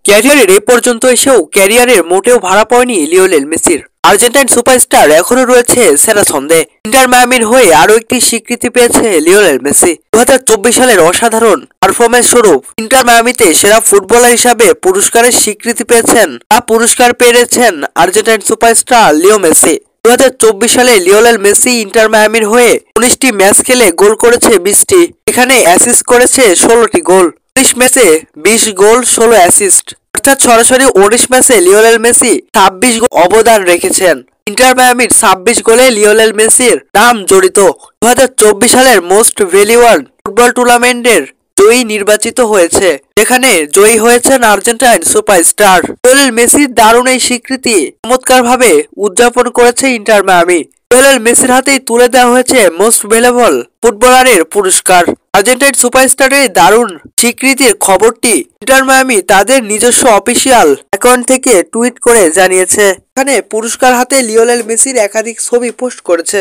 ক্যারিয়ারের এ পর্যন্ত এসেও ক্যারিয়ারের মোটেও ভাড়া পড়েনি লিওনেল মেসির। আর্জেন্টাইন সুপারস্টার এখনো রয়েছে সেরা ছন্দে। ইন্টার মায়ামির হয়ে আরও একটি স্বীকৃতি পেয়েছে লিওনেল মেসি। 2024 সালের অসাধারণ পারফরম্যান্স স্বরূপ ইন্টার মায়ামিতে সেরা ফুটবলার হিসাবে পুরস্কারের স্বীকৃতি পেয়েছেন। পুরস্কার পেয়েছেন আর্জেন্টাইন সুপারস্টার লিও মেসি। 2024 সালে লিওনেল মেসি ইন্টার মায়ামির হয়ে 19টি ম্যাচ খেলে গোল করেছে 20টি। এখানে অ্যাসিস্ট করেছে 16টি গোল। 19 ম্যাচে 20 গোল 16 অ্যাসিস্ট, অর্থাৎ সরাসরি 19 ম্যাচে লিওনেল মেসি 26 গোল অবদান রেখেছেন। ইন্টার মায়ামির 26 গোলে লিওনেল মেসির নাম জড়িত। 2024 সালের মোস্ট ভ্যালুয়েবল ফুটবল টুর্নামেন্টের জয়ী নির্বাচিত হয়েছে, যেখানে জয়ী হয়েছেন আর্জেন্টাইন সুপারস্টার। লিওনেল মেসির দারুণ এই স্বীকৃতি চমৎকারভাবে উদযাপন করেছে ইন্টার মায়ামি। লিওনেল মেসির হাতেই তুলে দেওয়া হয়েছে মোস্ট ভ্যালুয়েবল ফুটবলারের পুরস্কার। আর্জেন্টাইন সুপারস্টারের দারুণ স্বীকৃতির খবরটি ইন্টার মায়ামি তাদের নিজস্ব অফিসিয়াল অ্যাকাউন্ট থেকে টুইট করে জানিয়েছে। এখানে পুরস্কার হাতে লিওনেল মেসির একাধিক ছবি পোস্ট করেছে।